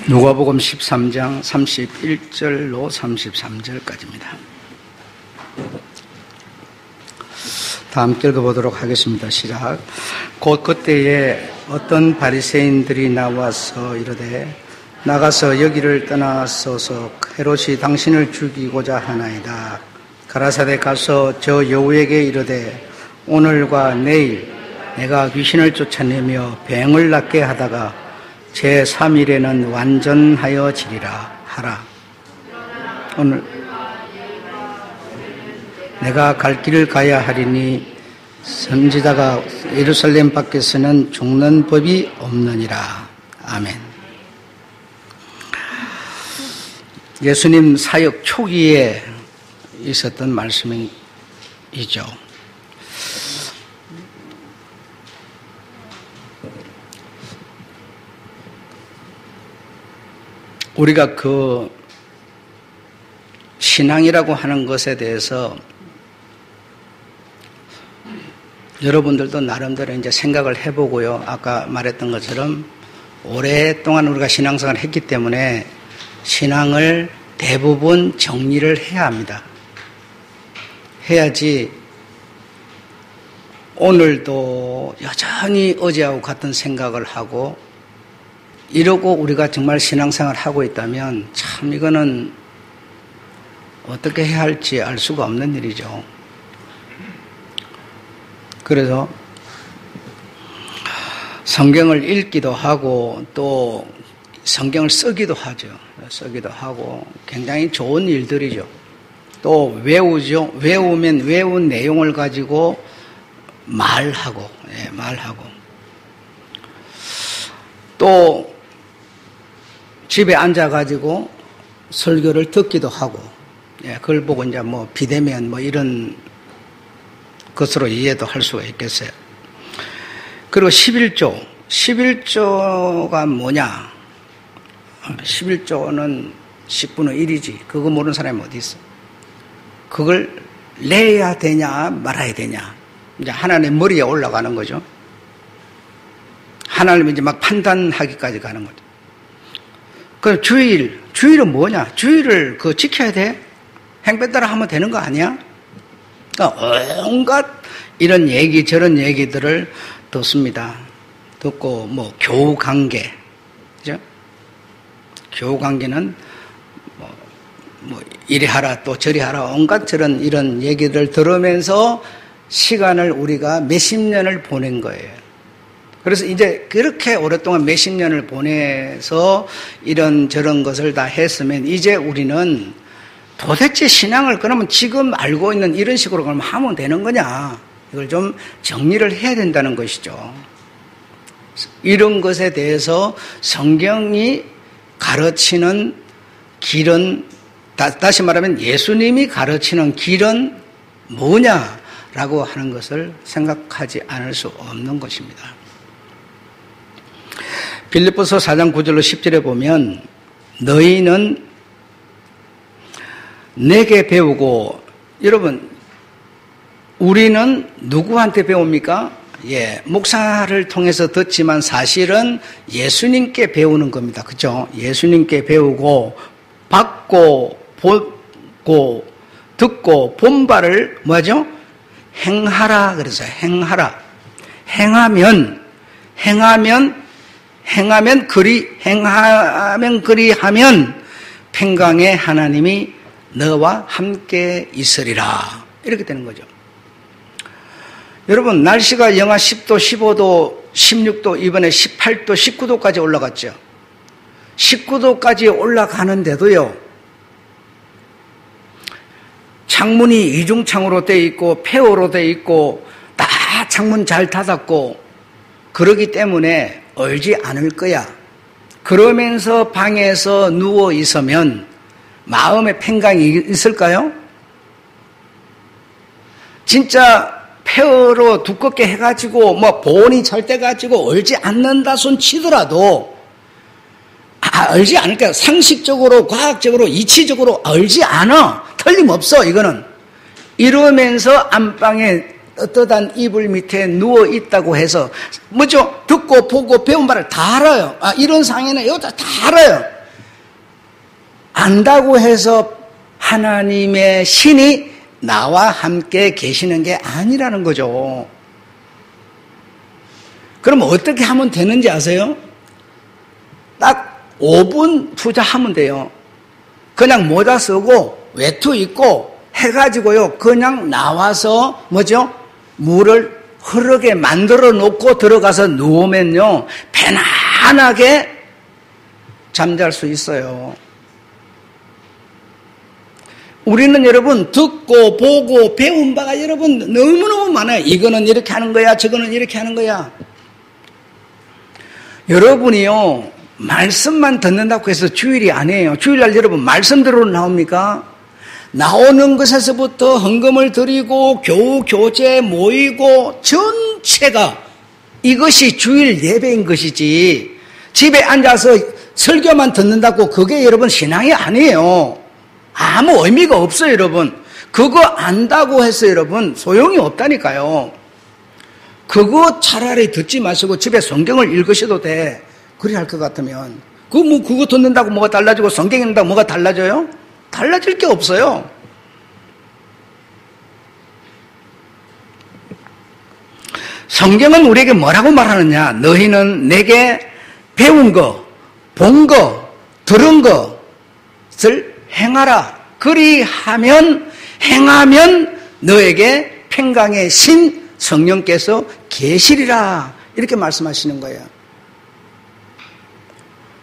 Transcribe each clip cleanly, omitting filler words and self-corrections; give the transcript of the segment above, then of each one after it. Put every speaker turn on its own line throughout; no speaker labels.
누가복음 13장 31절로 33절까지입니다. 다 함께 읽어보도록 하겠습니다. 시작. 곧 그때에 어떤 바리새인들이 나와서 이르되 나가서 여기를 떠나소서 헤롯이 당신을 죽이고자 하나이다. 가라사대 가서 저 여우에게 이르되 오늘과 내일 내가 귀신을 쫓아내며 병을 낫게 하다가 제3일에는 완전하여 지리라 하라. 오늘 내가 갈 길을 가야 하리니 선지자가 예루살렘 밖에서는 죽는 법이 없느니라. 아멘. 예수님 사역 초기에 있었던 말씀이죠. 우리가 그 신앙이라고 하는 것에 대해서 여러분들도 나름대로 이제 생각을 해보고요. 아까 말했던 것처럼 오랫동안 우리가 신앙생활을 했기 때문에 신앙을 대부분 정리를 해야 합니다. 해야지 오늘도 여전히 어제하고 같은 생각을 하고 이러고 우리가 정말 신앙생활을 하고 있다면 참 이거는 어떻게 해야 할지 알 수가 없는 일이죠. 그래서 성경을 읽기도 하고 또 성경을 쓰기도 하죠. 쓰기도 하고 굉장히 좋은 일들이죠. 또 외우죠. 외우면 외운 내용을 가지고 말하고 또 집에 앉아가지고 설교를 듣기도 하고, 그걸 보고 이제 뭐 비대면 뭐 이런 것으로 이해도 할 수가 있겠어요. 그리고 11조가 뭐냐? 11조는 10분의 1이지. 그거 모르는 사람이 어디 있어? 그걸 내야 되냐, 말아야 되냐? 이제 하나님 머리에 올라가는 거죠. 하나님이 이제 막 판단하기까지 가는 거죠. 그 주일은 뭐냐? 주일을 지켜야 돼? 행패 따라 하면 되는 거 아니야? 그러니까 온갖 이런 얘기 저런 얘기들을 듣습니다. 듣고 뭐 교우 관계, 그죠? 교우 관계는 뭐 이리 하라 또 저리 하라 온갖 저런 이런 얘기들 들으면서 시간을 우리가 몇십 년을 보낸 거예요. 그래서 이제 그렇게 오랫동안 몇십 년을 보내서 이런 저런 것을 다 했으면 이제 우리는 도대체 신앙을 그러면 지금 알고 있는 이런 식으로 그러면 하면 되는 거냐? 이걸 좀 정리를 해야 된다는 것이죠. 이런 것에 대해서 성경이 가르치는 길은 다시 말하면 예수님이 가르치는 길은 뭐냐라고 하는 것을 생각하지 않을 수 없는 것입니다. 빌립보서 4장 9절로 10절에 보면 너희는 내게 배우고, 여러분 우리는 누구한테 배웁니까? 목사를 통해서 듣지만 사실은 예수님께 배우는 겁니다. 그렇죠? 예수님께 배우고 받고 보고 듣고 본 바를 뭐하죠? 행하라 그래서 행하라. 행하면 그리하면 평강에 하나님이 너와 함께 있으리라. 이렇게 되는 거죠. 여러분 날씨가 영하 10도, 15도, 16도, 이번에 18도, 19도까지 올라갔죠. 19도까지 올라가는데도요. 창문이 이중창으로 돼 있고 폐호로 돼 있고 다 창문 잘 닫았고 그러기 때문에 얼지 않을 거야. 그러면서 방에서 누워 있으면 마음의 평강이 있을까요? 진짜 폐허로 두껍게 해가지고 뭐 보온이 잘 돼가지고 얼지 않는다 손 치더라도 얼지 않을 거야. 상식적으로 과학적으로 이치적으로 얼지 않아. 틀림없어 이거는. 이러면서 안방에 떳떳한 이불 밑에 누워 있다고 해서 뭐죠? 듣고 보고 배운 바를 다 알아요. 이런 상해는 이거 다 알아요. 안다고 해서 하나님의 신이 나와 함께 계시는 게 아니라는 거죠. 그럼 어떻게 하면 되는지 아세요? 딱 5분 투자하면 돼요. 그냥 모자 쓰고 외투 입고 해가지고요. 그냥 나와서 뭐죠? 물을 흐르게 만들어 놓고 들어가서 누우면요. 편안하게 잠잘 수 있어요. 우리는 여러분 듣고 보고 배운 바가 여러분 너무너무 많아요. 이거는 이렇게 하는 거야. 저거는 이렇게 하는 거야. 여러분이요. 말씀만 듣는다고 해서 주일이 아니에요. 주일날 여러분 말씀대로 나옵니까? 나오는 것에서부터 헌금을 드리고 교우 교제 모이고 전체가 이것이 주일 예배인 것이지 집에 앉아서 설교만 듣는다고 그게 여러분 신앙이 아니에요. 아무 의미가 없어요, 여러분. 그거 안다고 해서 여러분 소용이 없다니까요. 그거 차라리 듣지 마시고 집에 성경을 읽으셔도 돼. 그리 할 것 같으면. 그거 듣는다고 뭐가 달라지고 성경 읽는다고 뭐가 달라져요? 달라질 게 없어요. 성경은 우리에게 뭐라고 말하느냐? 너희는 내게 배운 거, 본 거, 들은 것을 행하라. 그리하면 행하면 너에게 평강의 신 성령께서 계시리라. 이렇게 말씀하시는 거예요.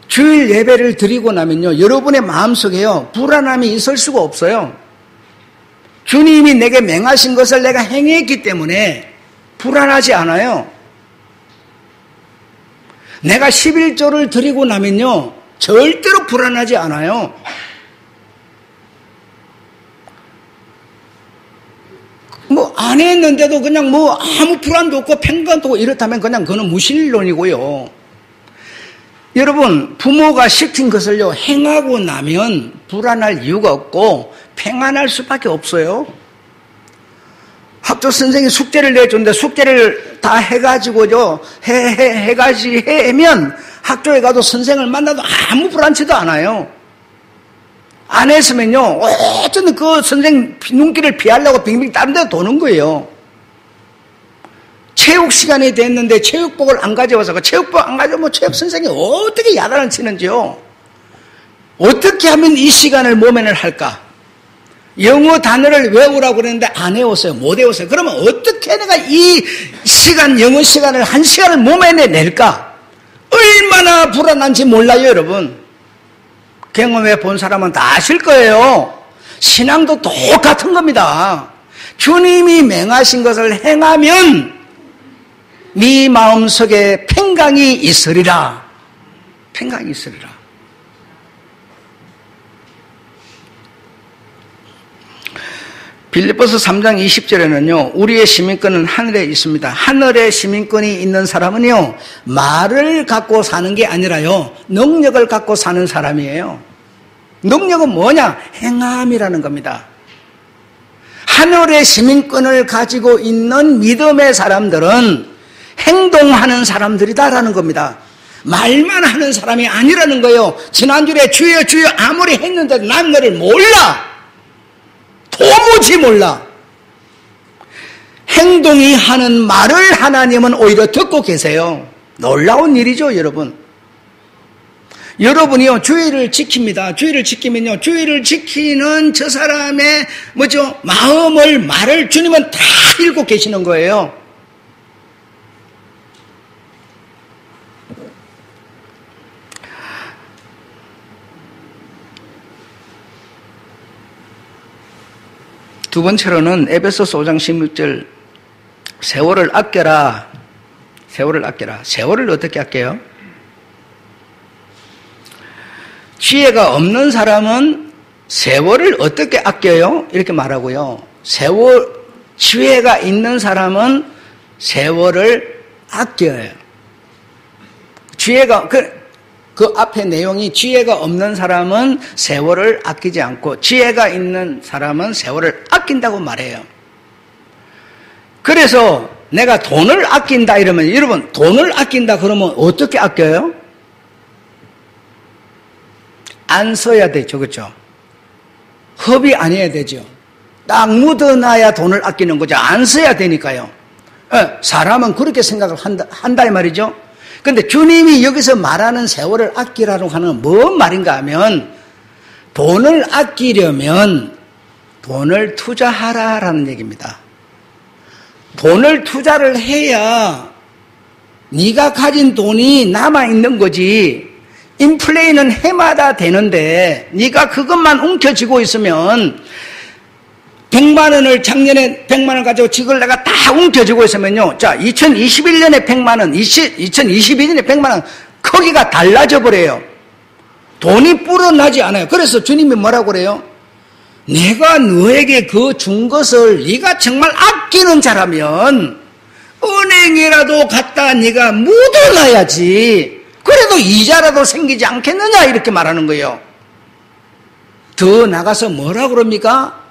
주일 예배를 드리고 나면요. 여러분의 마음속에요. 불안함이 있을 수가 없어요. 주님이 내게 맹하신 것을 내가 행했기 때문에 불안하지 않아요. 내가 11조를 드리고 나면요. 절대로 불안하지 않아요. 뭐 안 했는데도 그냥 뭐 아무 불안도 없고 평강도 없고 이렇다면 그냥 그거는 무신론이고요. 여러분 부모가 시킨 것을요 행하고 나면 불안할 이유가 없고 평안할 수밖에 없어요. 학교 선생님이 숙제를 내줬는데 숙제를 다 해가지고요 해가지고 해면 학교에 가도 선생을 만나도 아무 불안치도 않아요. 안 했으면요 어쨌든 그 선생 눈길을 피하려고 빙빙 다른 데 도는 거예요. 체육 시간이 됐는데 체육복을 안 가져와서 그 체육복 안 가져오면 체육 선생님이 어떻게 야단을 치는지요. 어떻게 하면 이 시간을 모면을 할까? 영어 단어를 외우라고 그랬는데 안 외웠어요. 못 외웠어요. 그러면 어떻게 내가 이 시간 영어 시간을 1시간을 모면에 낼까? 얼마나 불안한지 몰라요, 여러분. 경험해 본 사람은 다 아실 거예요. 신앙도 똑같은 겁니다. 주님이 맹하신 것을 행하면 네 마음속에 평강이 있으리라. 평강이 있으리라. 빌립보서 3장 20절에는요. 우리의 시민권은 하늘에 있습니다. 하늘에 시민권이 있는 사람은요. 말을 갖고 사는 게 아니라요. 능력을 갖고 사는 사람이에요. 능력은 뭐냐? 행함이라는 겁니다. 하늘의 시민권을 가지고 있는 믿음의 사람들은 행동하는 사람들이다라는 겁니다. 말만 하는 사람이 아니라는 거예요. 지난주에 주여 주여 아무리 했는데 난 너를 몰라. 도무지 몰라. 행동이 하는 말을 하나님은 오히려 듣고 계세요. 놀라운 일이죠, 여러분. 여러분이요, 주의를 지킵니다. 주의를 지키면요, 주의를 지키는 저 사람의 뭐죠? 마음을, 말을 주님은 다 읽고 계시는 거예요. 두 번째로는 에베소서 5장 16절 세월을 아껴라. 세월을 아껴라. 세월을 어떻게 아껴요? 지혜가 없는 사람은 세월을 어떻게 아껴요? 이렇게 말하고요. 지혜가 있는 사람은 세월을 아껴요. 지혜가 그 앞에 내용이 지혜가 없는 사람은 세월을 아끼지 않고 지혜가 있는 사람은 세월을 아낀다고 말해요. 그래서 내가 돈을 아낀다 이러면 여러분 돈을 아낀다 그러면 어떻게 아껴요? 안 써야 되죠. 그렇죠? 허비 안 해야 되죠. 딱 묻어놔야 돈을 아끼는 거죠. 안 써야 되니까요. 사람은 그렇게 생각을 한다 이 말이죠. 그런데 주님이 여기서 말하는 세월을 아끼라고 하는 뭔 말인가 하면 돈을 아끼려면 돈을 투자하라라는 얘기입니다. 돈을 투자를 해야 네가 가진 돈이 남아있는 거지. 인플레이는 해마다 되는데 네가 그것만 움켜쥐고 있으면 100만 원을 작년에 100만 원 가지고 지금 내가 다 움켜쥐고 있으면요. 자, 2021년에 100만 원, 2022년에 100만 원 거기가 달라져 버려요. 돈이 불어나지 않아요. 그래서 주님이 뭐라고 그래요? 내가 너에게 그 준 것을 네가 정말 아끼는 자라면 은행이라도 갖다 네가 묻어놔야지. 그래도 이자라도 생기지 않겠느냐 이렇게 말하는 거예요. 더 나가서 뭐라고 그럽니까?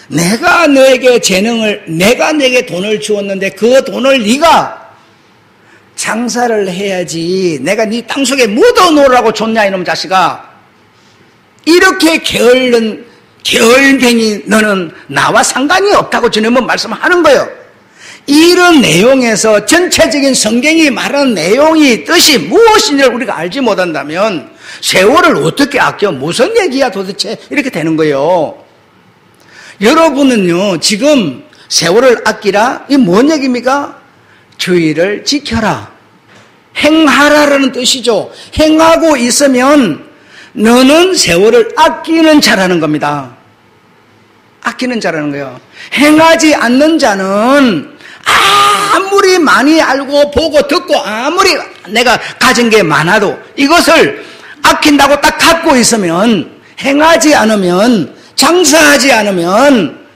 내가 너에게 내가 내게 돈을 주었는데 그 돈을 네가 장사를 해야지. 내가 네 땅속에 묻어놓으라고 줬냐 이놈 자식아. 이렇게 게을갱이 너는 나와 상관이 없다고 주님은 말씀하는 거예요. 이런 내용에서 전체적인 성경이 말하는 내용이 뜻이 무엇인지를 우리가 알지 못한다면 세월을 어떻게 아껴? 무슨 얘기야 도대체? 이렇게 되는 거예요. 여러분은요 지금 세월을 아끼라 이 뭔 얘기입니까? 주의를 지켜라. 행하라라는 뜻이죠. 행하고 있으면 너는 세월을 아끼는 자라는 겁니다. 아끼는 자라는 거예요. 행하지 않는 자는 아무리 많이 알고 보고 듣고 아무리 내가 가진 게 많아도 이것을 아낀다고 딱 갖고 있으면 행하지 않으면 장사하지 않으면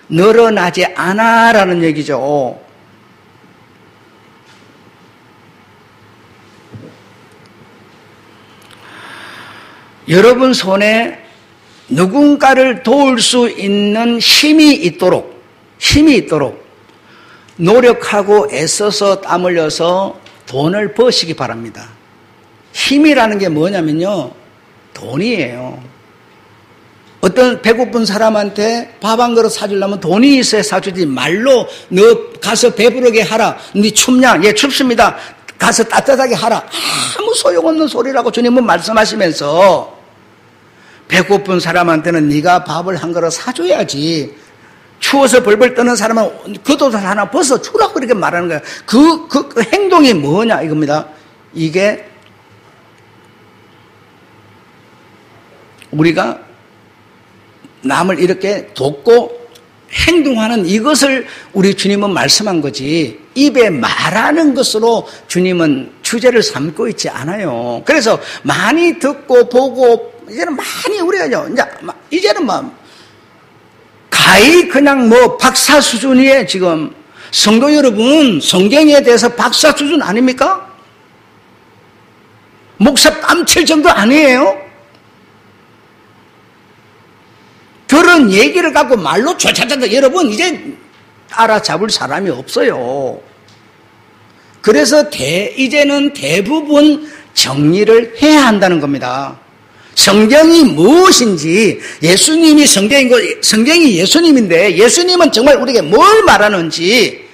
늘어나지 않아라는 얘기죠. 여러분 손에 누군가를 도울 수 있는 힘이 있도록 노력하고 애써서 땀 흘려서 돈을 버시기 바랍니다. 힘이라는 게 뭐냐면요, 돈이에요. 어떤 배고픈 사람한테 밥 한 그릇 사주려면 돈이 있어야 사주지. 말로 너 가서 배부르게 하라. 네 춥냐? 예, 춥습니다. 가서 따뜻하게 하라. 아무 소용없는 소리라고 주님은 말씀하시면서 배고픈 사람한테는 네가 밥을 한 그릇 사줘야지. 추워서 벌벌 떠는 사람은 겉옷을 하나 벗어 주라고 이렇게 말하는 거예요. 그 행동이 뭐냐 이겁니다. 이게 우리가 남을 이렇게 돕고 행동하는 이것을 우리 주님은 말씀한 거지, 입에 말하는 것으로 주님은 주제를 삼고 있지 않아요. 그래서 많이 듣고 보고 이제는 많이 우리가요, 이제는 가히 그냥 박사 수준이에요. 지금 성도 여러분, 성경에 대해서 박사 수준 아닙니까? 목사 뺨칠 정도 아니에요? 들은 얘기를 갖고 말로 쫓아낸다. 여러분 이제 따라잡을 사람이 없어요. 그래서 이제는 대부분 정리를 해야 한다는 겁니다. 성경이 무엇인지, 예수님이 성경이 예수님인데 예수님은 정말 우리에게 뭘 말하는지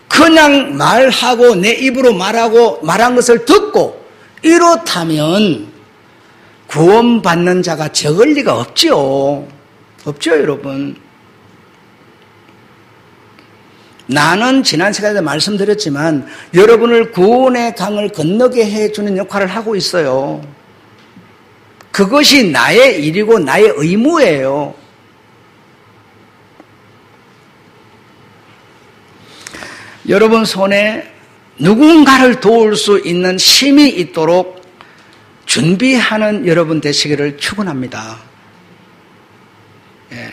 그냥 말하고 내 입으로 말한 것을 듣고 이렇다면 구원받는 자가 적을 리가 없죠. 여러분. 나는 지난 시간에 말씀드렸지만 여러분을 구원의 강을 건너게 해주는 역할을 하고 있어요. 그것이 나의 일이고 나의 의무예요. 여러분 손에 누군가를 도울 수 있는 힘이 있도록 준비하는 여러분 되시기를 축원합니다. 예.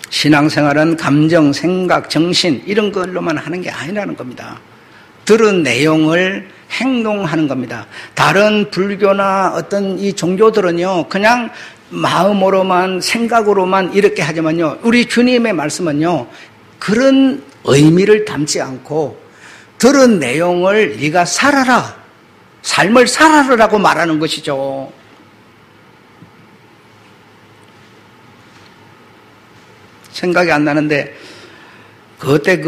신앙생활은 감정, 생각, 정신 이런 걸로만 하는 게 아니라는 겁니다. 들은 내용을 행동하는 겁니다. 다른 불교나 어떤 이 종교들은요, 그냥 마음으로만 생각으로만 이렇게 하지만요, 우리 주님의 말씀은요, 그런 의미를 담지 않고 들은 내용을 네가 살아라. 삶을 살아라라고 말하는 것이죠. 생각이 안 나는데 그때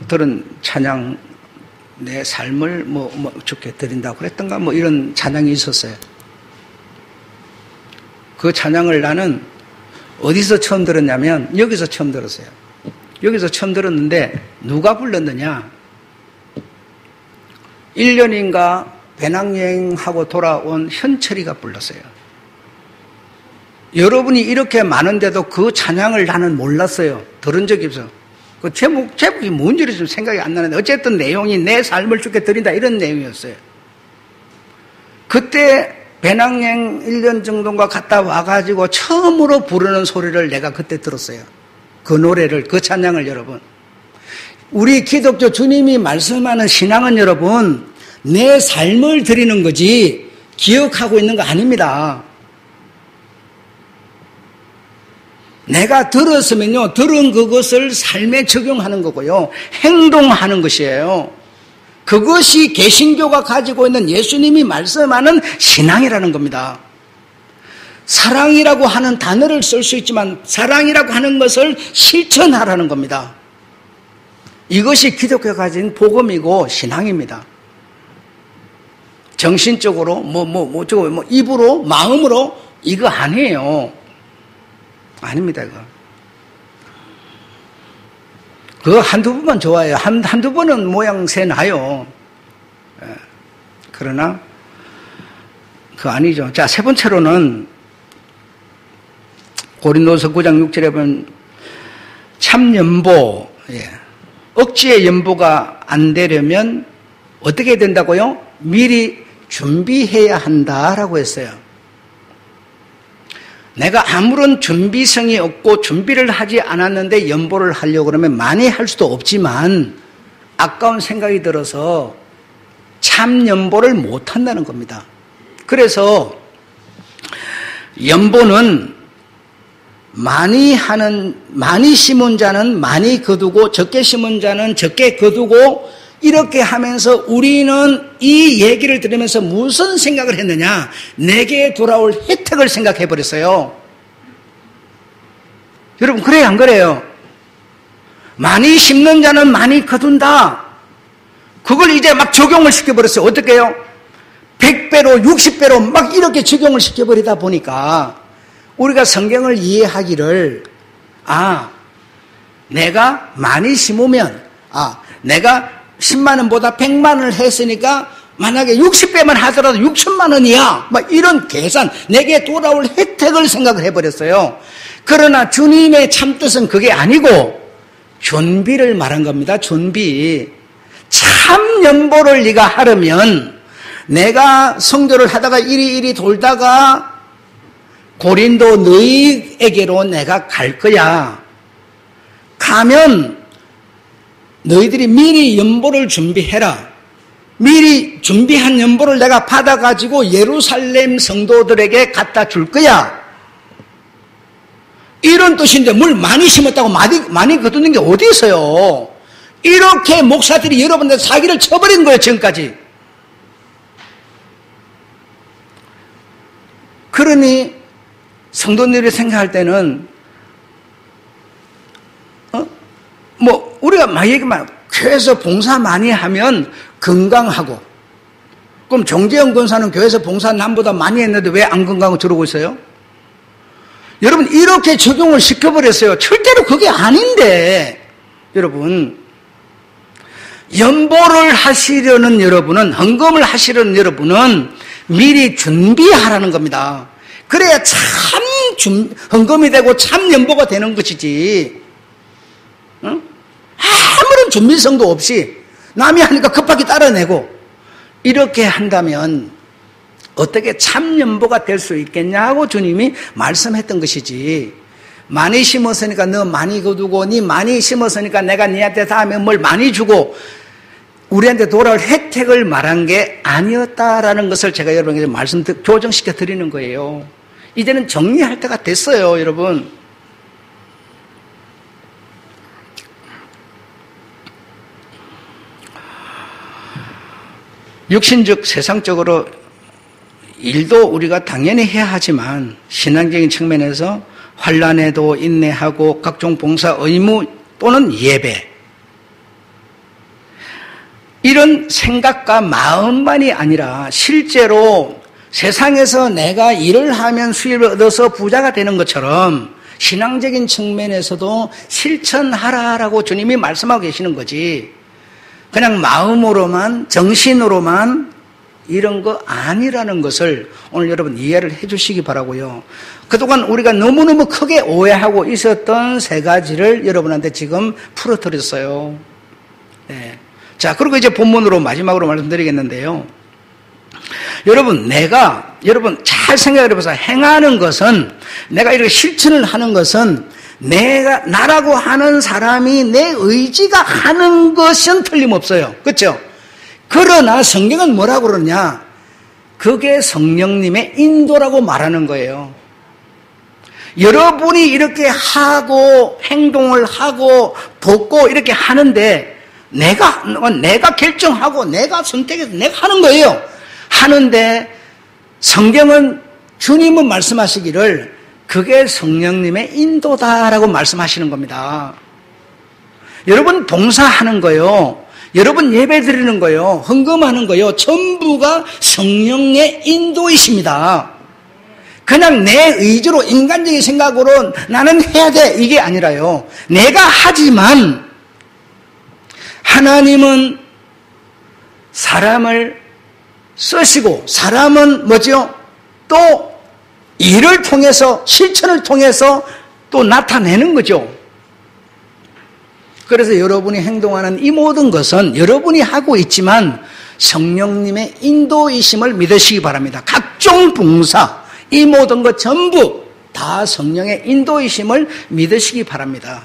들은 찬양, 내 삶을 주께 드린다고 그랬던가 이런 찬양이 있었어요. 그 찬양을 나는 어디서 처음 들었냐면 여기서 처음 들었어요. 여기서 처음 들었는데 누가 불렀느냐? 1년인가 배낭여행하고 돌아온 현철이가 불렀어요. 여러분이 이렇게 많은데도 그 찬양을 나는 몰랐어요. 들은 적이 없어. 그 제목이 뭔지 좀 생각이 안 나는데 어쨌든 내용이 내 삶을 주께 드린다 이런 내용이었어요. 그때 배낭여행 1년 정도인가 갔다 와가지고 처음으로 부르는 소리를 내가 그때 들었어요. 그 노래를, 그 찬양을 여러분. 우리 기독교 주님이 말씀하는 신앙은 여러분, 내 삶을 드리는 거지 기억하고 있는 거 아닙니다. 내가 들었으면요, 들은 그것을 삶에 적용하는 거고요, 행동하는 것이에요. 그것이 개신교가 가지고 있는 예수님이 말씀하는 신앙이라는 겁니다. 사랑이라고 하는 단어를 쓸 수 있지만 사랑이라고 하는 것을 실천하라는 겁니다. 이것이 기독교가 가진 복음이고 신앙입니다. 정신적으로 입으로 마음으로 이거 아니에요. 아닙니다. 그거 한두 번만 좋아해요. 한두 번은 모양새 나요. 그러나 그거 아니죠. 자, 세 번째로는 고린도서 9장 6절에 보면 참연보, 억지의 연보가 안 되려면 어떻게 된다고요? 미리 준비해야 한다라고 했어요. 내가 아무런 준비성이 없고 준비를 하지 않았는데 연보를 하려고 그러면 많이 할 수도 없지만 아까운 생각이 들어서 참 연보를 못 한다는 겁니다. 그래서 연보는 많이 심은 자는 많이 거두고 적게 심은 자는 적게 거두고 이렇게 하면서 우리는 이 얘기를 들으면서 무슨 생각을 했느냐? 내게 돌아올 혜택을 생각해 버렸어요. 여러분, 그래요, 안 그래요? 많이 심는 자는 많이 거둔다. 그걸 이제 막 적용을 시켜버렸어요. 어떻게 해요? 100배로, 60배로 막 이렇게 적용을 시켜버리다 보니까 우리가 성경을 이해하기를, 내가 많이 심으면, 내가 10만 원보다 100만 원을 했으니까 만약에 60배만 하더라도 6천만 원이야. 막 이런 계산, 내게 돌아올 혜택을 생각을 해버렸어요. 그러나 주님의 참뜻은 그게 아니고 준비를 말한 겁니다. 준비. 참 연보를 네가 하려면 내가 선교를 하다가 이리 돌다가 고린도 너희에게로 내가 갈 거야. 가면 너희들이 미리 연보를 준비해라. 미리 준비한 연보를 내가 받아가지고 예루살렘 성도들에게 갖다 줄 거야. 이런 뜻인데 물 많이 심었다고 많이 거두는 게 어디 있어요? 이렇게 목사들이 여러분들 사기를 쳐버린 거예요, 지금까지. 그러니 성도들이 생각할 때는 우리가 막 얘기만 교회에서 봉사 많이 하면 건강하고, 그럼 정재영 권사는 교회에서 봉사 남보다 많이 했는데 왜 안 건강하고 저러고 있어요? 여러분, 이렇게 적용을 시켜버렸어요. 절대로 그게 아닌데, 여러분, 연보를 하시려는 여러분은, 헌금을 하시려는 여러분은 미리 준비하라는 겁니다. 그래야 참 헌금이 되고 참 연보가 되는 것이지. 응? 아무런 준비성도 없이 남이 하니까 급하게 따라내고 이렇게 한다면 어떻게 참 연보가 될 수 있겠냐고 주님이 말씀했던 것이지. 많이 심었으니까 너 많이 거두고, 니 많이 심었으니까 내가 니한테 다음에 뭘 많이 주고 우리한테 돌아올 혜택을 말한 게 아니었다라는 것을 제가 여러분에게 교정시켜 드리는 거예요. 이제는 정리할 때가 됐어요, 여러분. 육신적 세상적으로 일도 우리가 당연히 해야 하지만 신앙적인 측면에서 환난에도 인내하고 각종 봉사 의무 또는 예배, 이런 생각과 마음만이 아니라 실제로 세상에서 내가 일을 하면 수입을 얻어서 부자가 되는 것처럼 신앙적인 측면에서도 실천하라라고 주님이 말씀하고 계시는 거지, 그냥 마음으로만 정신으로만 이런 거 아니라는 것을 오늘 여러분 이해를 해 주시기 바라고요. 그동안 우리가 너무너무 크게 오해하고 있었던 세 가지를 여러분한테 지금 풀어드렸어요. 네. 자, 그리고 이제 본문으로 마지막으로 말씀드리겠는데요. 여러분 잘 생각해 보세요. 행하는 것은, 내가 이렇게 실천을 하는 것은 나라고 하는 사람이 내 의지가 하는 것은 틀림없어요. 그렇죠? 그러나 성경은 뭐라고 그러냐? 그게 성령님의 인도라고 말하는 거예요. 여러분이 이렇게 하고 행동을 하고 돕고 이렇게 하는데 내가 결정하고 내가 선택해서 내가 하는 거예요. 하는데 성경은, 주님은 말씀하시기를 그게 성령님의 인도다라고 말씀하시는 겁니다. 여러분 봉사하는 거요, 여러분 예배 드리는 거요, 헌금하는 거요, 전부가 성령의 인도이십니다. 그냥 내 의지로 인간적인 생각으로 나는 해야 돼 이게 아니라요, 내가 하지만 하나님은 사람을 쓰시고 사람은 뭐죠? 또 일을 통해서, 실천을 통해서 또 나타내는 거죠. 그래서 여러분이 행동하는 이 모든 것은 여러분이 하고 있지만 성령님의 인도이심을 믿으시기 바랍니다. 각종 봉사, 이 모든 것 전부 다 성령의 인도이심을 믿으시기 바랍니다.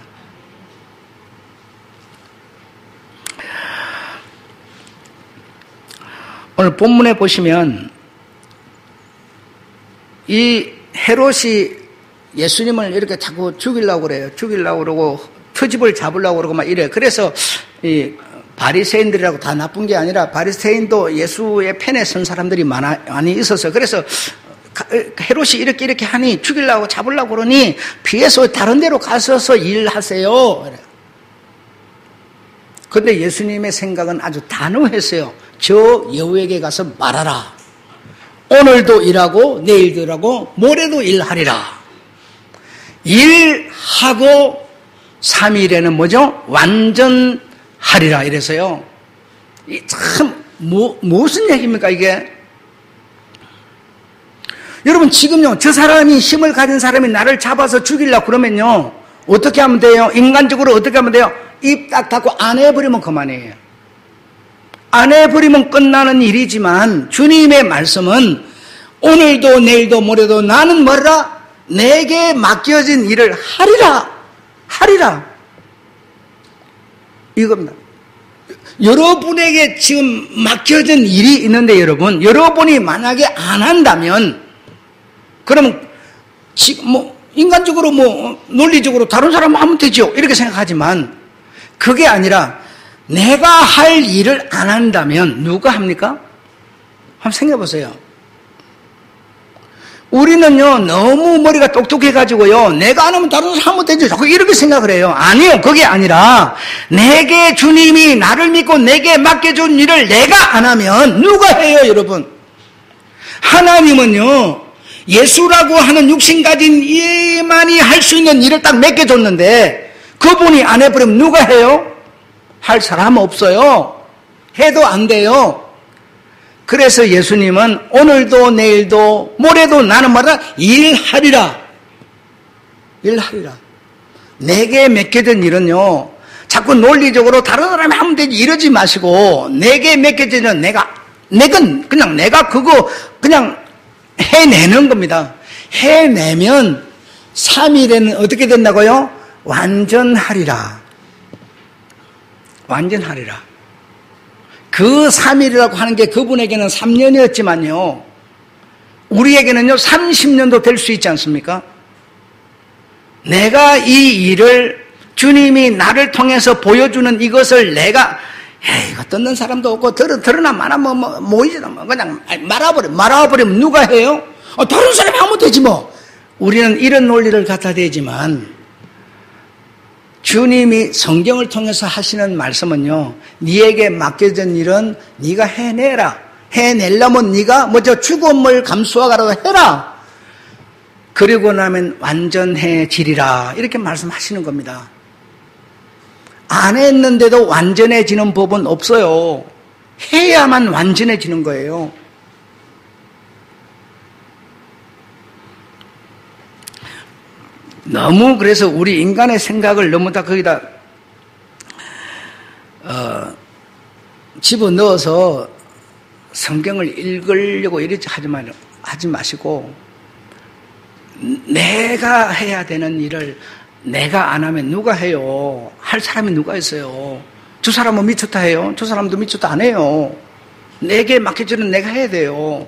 오늘 본문에 보시면 이 헤롯이 예수님을 이렇게 자꾸 죽이려고 그래요. 죽이려고 그러고 트집을 잡으려고 그러고 막 이래요. 그래서 이 바리새인들이라고 다 나쁜 게 아니라 바리새인도 예수의 편에 선 사람들이 많이 있었어요. 그래서 헤롯이 이렇게 하니 죽이려고 잡으려고 그러니 피해서 다른 데로 가셔서 일하세요. 그런데 예수님의 생각은 아주 단호했어요. 저 여우에게 가서 말하라. 오늘도 일하고 내일도 일하고 모레도 일하리라. 일하고 3일에는 뭐죠? 완전하리라 이래서요. 참 무슨 얘기입니까 이게? 여러분 지금요, 저 사람이 힘을 가진 사람이 나를 잡아서 죽이려고 그러면요 어떻게 하면 돼요? 인간적으로 어떻게 하면 돼요? 입 딱 닫고 안 해버리면 그만이에요. 안 해버리면 끝나는 일이지만 주님의 말씀은 오늘도 내일도 모레도 나는 뭐라? 내게 맡겨진 일을 하리라 이겁니다. 여러분에게 지금 맡겨진 일이 있는데 여러분이 만약에 안 한다면 그러면 지금 인간적으로 논리적으로 다른 사람 하면 되죠 이렇게 생각하지만 그게 아니라 내가 할 일을 안 한다면 누가 합니까? 한번 생각해 보세요. 우리는요 너무 머리가 똑똑해가지고요 내가 안 하면 다른 사람 하면 되죠 자꾸 이렇게 생각을 해요. 아니요, 그게 아니라 내게 주님이 나를 믿고 내게 맡겨준 일을 내가 안 하면 누가 해요? 여러분, 하나님은요 예수라고 하는 육신 가진 이만이 할 수 있는 일을 딱 맡겨줬는데 그분이 안 해버리면 누가 해요? 할 사람 없어요. 해도 안 돼요. 그래서 예수님은 오늘도 내일도 모레도 나는 뭐라? 일하리라. 내게 맡겨진 일은요 자꾸 논리적으로 다른 사람이 하면 되지 이러지 마시고 내게 맡겨진 일은 내가 그거 그냥 해내는 겁니다. 해내면 3일에는 어떻게 된다고요? 완전하리라. 그 3일이라고 하는 게 그분에게는 3년이었지만요 우리에게는요 30년도 될 수 있지 않습니까? 내가 이 일을 주님이 나를 통해서 보여주는 이것을 내가 에이, 이거 듣는 사람도 없고, 들으나 마나 모이지도 뭐, 그냥 말아버리면 누가 해요? 다른 사람이 하면 되지 뭐. 우리는 이런 논리를 갖다 대지만, 주님이 성경을 통해서 하시는 말씀은요, 네에게 맡겨진 일은 네가 해내라. 해내려면 네가 먼저 죽음을 감수하라고 해라. 그리고 나면 완전해지리라. 이렇게 말씀하시는 겁니다. 안 했는데도 완전해지는 법은 없어요. 해야만 완전해지는 거예요. 너무 그래서 우리 인간의 생각을 너무 다 거기다 집어넣어서 성경을 읽으려고 이러지 하지 마시고, 내가 해야 되는 일을 내가 안 하면 누가 해요? 할 사람이 누가 있어요? 저 사람은 미쳤다 해요? 저 사람도 미쳤다 안 해요. 내게 맡겨지는 내가 해야 돼요.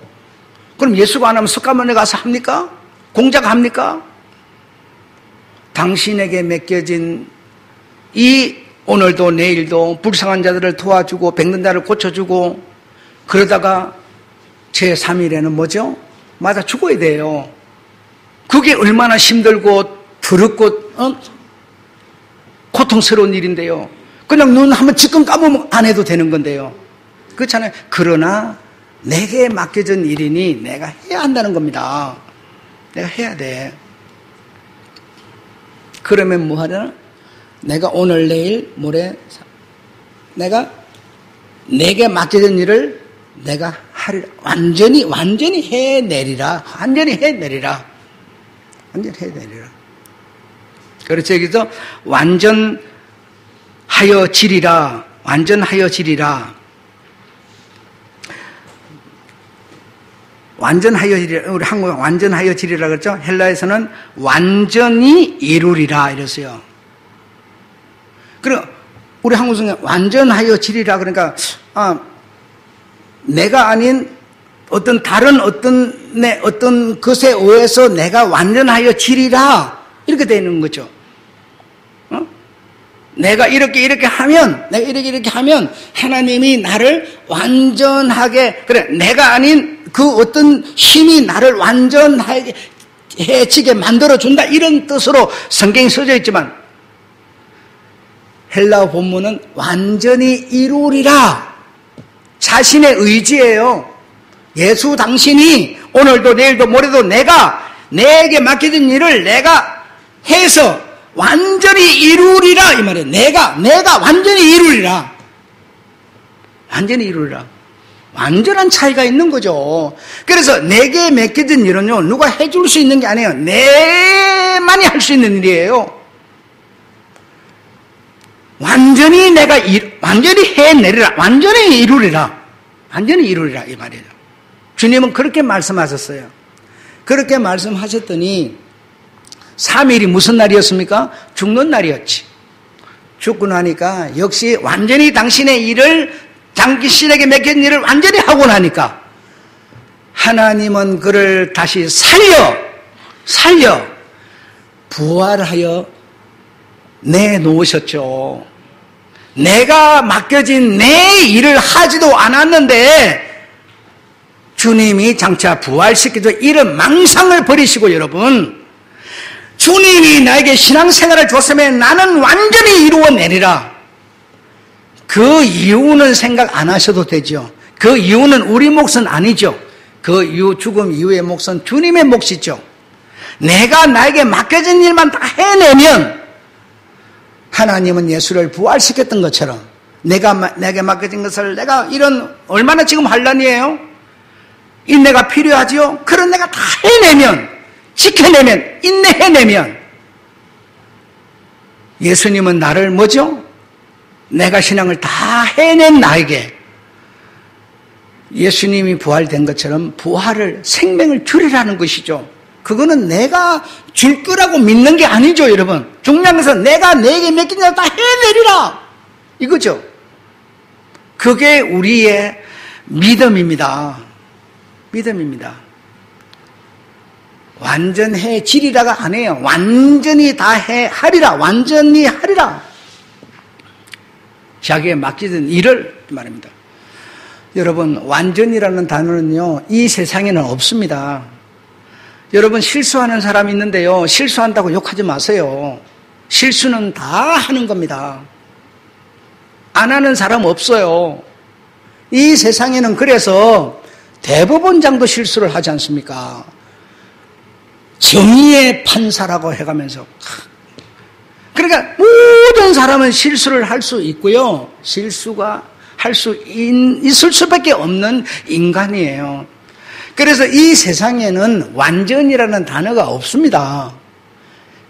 그럼 예수가 안 하면 석가모니 가서 합니까? 공자가 합니까? 당신에게 맡겨진 이 오늘도 내일도 불쌍한 자들을 도와주고 병든 자를 고쳐주고, 그러다가 제3일에는 뭐죠? 맞아 죽어야 돼요. 그게 얼마나 힘들고 더럽고 고통스러운 일인데요. 그냥 눈 한번 지금 감으면 안 해도 되는 건데요. 그렇잖아요. 그러나 내게 맡겨진 일이니 내가 해야 한다는 겁니다. 내가 해야 돼. 그러면 뭐 하려나? 내가 오늘 내일 모레 내게 맡겨진 일을 내가 하리라. 완전히 해내리라. 완전히 해내리라. 그렇죠. 여기서 완전하여 지리라. 우리 한국은 완전하여 지리라 그랬죠. 헬라에서는 완전히 이루리라 이랬어요. 그리고 우리 한국은 완전하여 지리라 그러니까 내가 아닌 다른 어떤 것에 의해서 내가 완전하여 지리라 이렇게 되는 거죠. 내가 이렇게 하면 하나님이 나를 완전하게, 그래, 내가 아닌 그 어떤 힘이 나를 완전하게 해지게 만들어준다, 이런 뜻으로 성경이 써져 있지만, 헬라어 본문은 완전히 이루리라. 자신의 의지예요. 예수 당신이 오늘도 내일도 모레도 내게 맡겨진 일을 내가 해서 완전히 이루리라 이 말이에요. 내가 완전히 이루리라. 완전한 차이가 있는 거죠. 그래서 내게 맡겨진 일은요, 누가 해줄 수 있는 게 아니에요. 내만이 할 수 있는 일이에요. 완전히 해내리라. 완전히 이루리라 이 말이에요. 주님은 그렇게 말씀하셨어요. 그렇게 말씀하셨더니 3일이 무슨 날이었습니까? 죽는 날이었지. 죽고 나니까 역시 완전히 당신의 일을, 당신에게 맡긴 일을 완전히 하고 나니까 하나님은 그를 다시 살려 부활하여 내놓으셨죠. 내가 맡겨진 내 일을 하지도 않았는데 주님이 장차 부활시키죠. 이런 망상을 버리시고, 여러분, 주님이 나에게 신앙생활을 줬으면 나는 완전히 이루어내리라. 그 이유는 생각 안 하셔도 되죠. 그 이유는 우리 몫은 아니죠. 그 이후, 죽음 이후의 몫은 주님의 몫이죠. 내가 나에게 맡겨진 일만 다 해내면 하나님은 예수를 부활시켰던 것처럼 내게 맡겨진 것을 내가 얼마나 지금 환란이에요? 인내가 필요하지요? 그런 내가 다 해내면, 지켜내면, 인내해내면 예수님은 나를 뭐죠? 내가 신앙을 다 해낸 나에게 예수님이 부활된 것처럼 생명을 주리라는 것이죠. 그거는 내가 줄 거라고 믿는 게 아니죠, 여러분. 중요한 것은 내가 내게 맡긴 일 다 해내리라 이거죠. 그게 우리의 믿음입니다. 완전해지리라가 아니에요. 완전히 다 하리라. 자기에 맡기던 일을 말입니다. 여러분, 완전이라는 단어는요, 이 세상에는 없습니다. 여러분, 실수하는 사람이 있는데요, 실수한다고 욕하지 마세요. 실수는 다 하는 겁니다. 안 하는 사람 없어요. 이 세상에는 그래서 대법원장도 실수를 하지 않습니까? 정의의 판사라고 해가면서. 그러니까 모든 사람은 실수를 할 수 있고요. 실수가 할 수 있을 수밖에 없는 인간이에요. 그래서 이 세상에는 완전이라는 단어가 없습니다.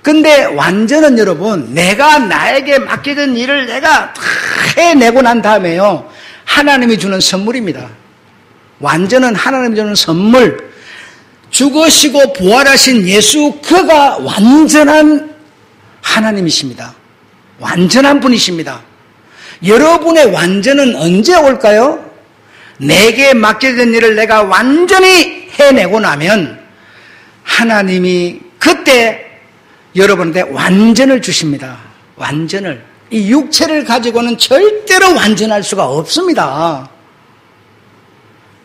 근데 완전은 여러분, 내가 나에게 맡겨진 일을 내가 다 해내고 난 다음에요, 하나님이 주는 선물입니다. 완전은 하나님이 주는 선물. 죽으시고 부활하신 예수, 그가 완전한 하나님이십니다. 완전한 분이십니다. 여러분의 완전은 언제 올까요? 내게 맡겨진 일을 내가 완전히 해내고 나면 하나님이 그때 여러분한테 완전을 주십니다. 완전을. 이 육체를 가지고는 절대로 완전할 수가 없습니다.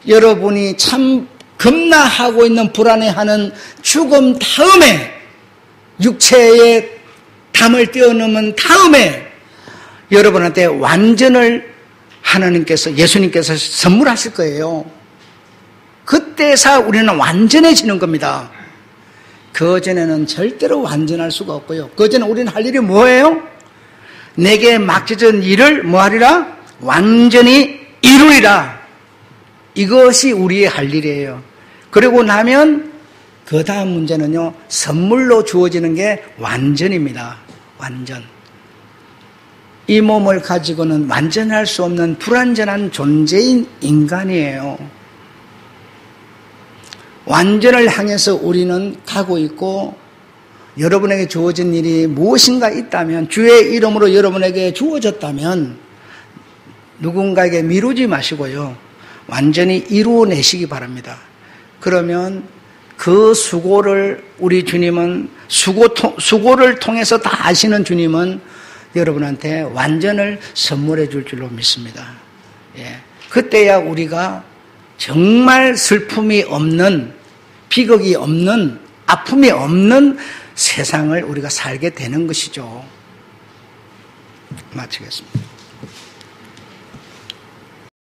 여러분이 참 겁나하고 있는 불안해하는 죽음 다음에, 육체의 담을 뛰어넘은 다음에 여러분한테 완전을 하나님께서, 예수님께서 선물하실 거예요. 그때서 우리는 완전해지는 겁니다. 그전에는 절대로 완전할 수가 없고요. 그전에 우리는 할 일이 뭐예요? 내게 맡겨진 일을 뭐하리라? 완전히 이루리라. 이것이 우리의 할 일이에요. 그리고 나면 그 다음 문제는요, 선물로 주어지는 게 완전입니다. 완전. 이 몸을 가지고는 완전할 수 없는 불완전한 존재인 인간이에요. 완전을 향해서 우리는 가고 있고, 여러분에게 주어진 일이 무엇인가 있다면, 주의 이름으로 여러분에게 주어졌다면 누군가에게 미루지 마시고요, 완전히 이루어내시기 바랍니다. 그러면 그 수고를 우리 주님은, 수고를 통해서 다 아시는 주님은 여러분한테 완전을 선물해 줄 줄로 믿습니다. 예. 그때야 우리가 정말 슬픔이 없는, 비극이 없는, 아픔이 없는 세상을 우리가 살게 되는 것이죠. 마치겠습니다.